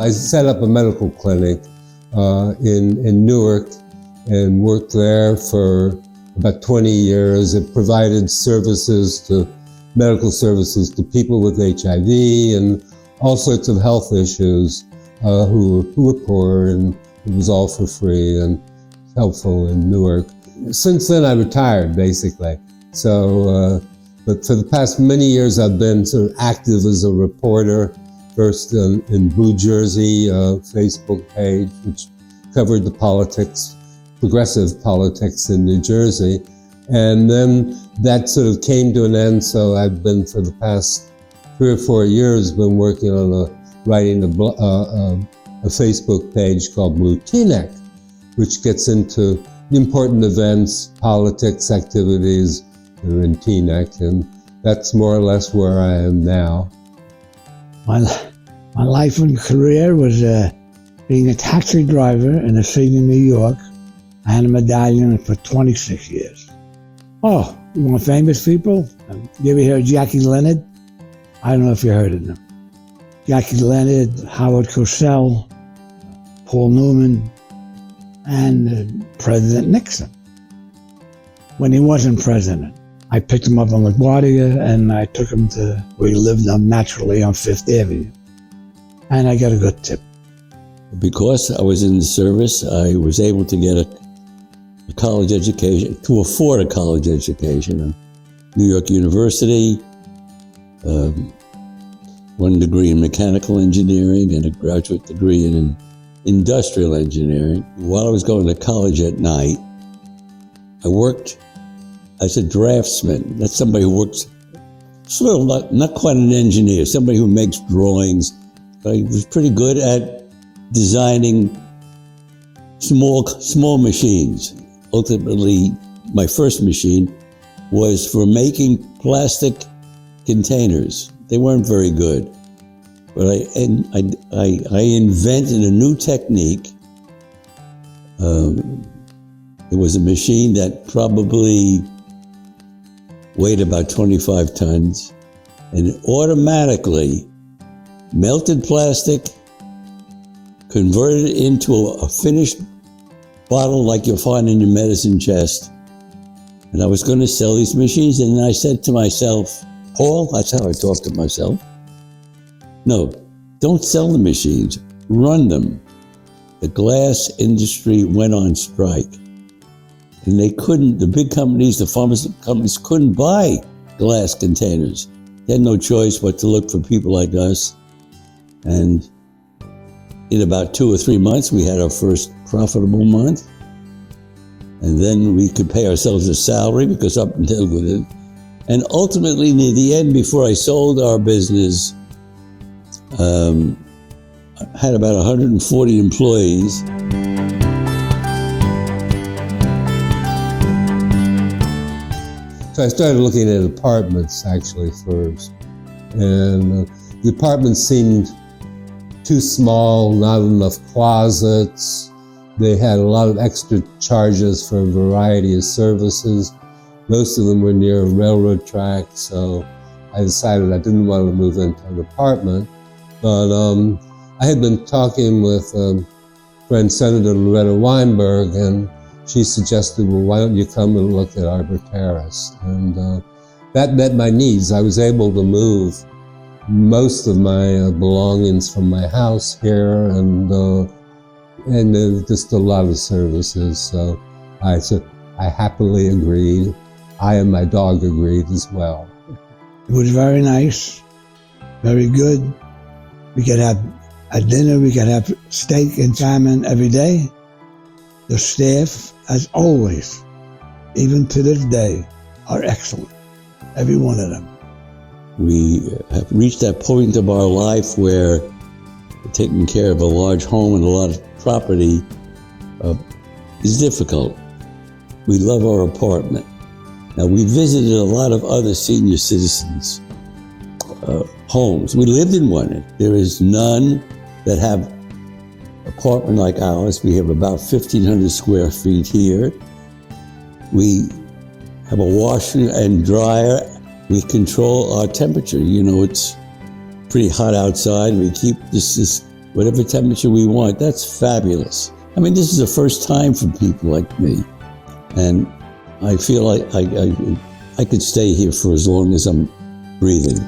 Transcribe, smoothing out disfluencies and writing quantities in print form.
I set up a medical clinic in Newark and worked there for about 20 years. It provided medical services to people with HIV and all sorts of health issues who were poor, and it was all for free and helpful in Newark. Since then, I retired, basically. So, but for the past many years, I've been sort of active as a reporter, first in Blue Jersey, Facebook page, which covered the progressive politics in New Jersey. And then that sort of came to an end, so I've been, for the past 3 or 4 years, been working on writing a Facebook page called Blue Teaneck, which gets into important events, politics, activities that are in Teaneck, and that's more or less where I am now. My life and career was being a taxi driver in the city of New York. I had a medallion for 26 years. Oh, you want famous people? You ever hear of Jackie Leonard? I don't know if you heard of them. Jackie Leonard, Howard Cosell, Paul Newman, and President Nixon. When he wasn't president, I picked him up on LaGuardia and I took him to where he lived naturally on Fifth Avenue. And I got a good tip. Because I was in the service, I was able to get a college education, to afford a college education at New York University, 1 degree in mechanical engineering and a graduate degree in industrial engineering. While I was going to college at night, I worked as a draftsman. That's somebody who works sort of not quite an engineer, somebody who makes drawings. I was pretty good at designing small machines. Ultimately, my first machine was for making plastic containers. They weren't very good, but I invented a new technique. It was a machine that probably weighed about 25 tons, and it automatically melted plastic, converted it into a finished bottle like you'll find in your medicine chest. And I was going to sell these machines, and I said to myself, Paul, that's how I talk to myself, no, don't sell the machines, run them. The glass industry went on strike, and they couldn't, the big companies, the pharmaceutical companies couldn't buy glass containers. They had no choice but to look for people like us. And in about 2 or 3 months, we had our first profitable month. And then we could pay ourselves a salary, because up until with it. And ultimately, near the end, before I sold our business, I had about 140 employees. So I started looking at apartments, actually, first. And the apartments seemed too small, not enough closets. They had a lot of extra charges for a variety of services. Most of them were near railroad tracks, so I decided I didn't want to move into an apartment. But I had been talking with friend Senator Loretta Weinberg, and she suggested, well, why don't you come and look at Arbor Terrace? And that met my needs. I was able to move most of my belongings from my house here, and just a lot of services. So I happily agreed. I and my dog agreed as well. It was very nice, very good. We could have a dinner, we could have steak and salmon every day. The staff, as always, even to this day, are excellent, every one of them. We have reached that point of our life where taking care of a large home and a lot of property is difficult. We love our apartment. Now, we visited a lot of other senior citizens' homes. We lived in one. There is none that have an apartment like ours. We have about 1,500 square feet here. We have a washer and dryer. We control our temperature. You know, it's pretty hot outside. We keep this whatever temperature we want. That's fabulous. I mean, this is the first time for people like me. And I feel like I could stay here for as long as I'm breathing.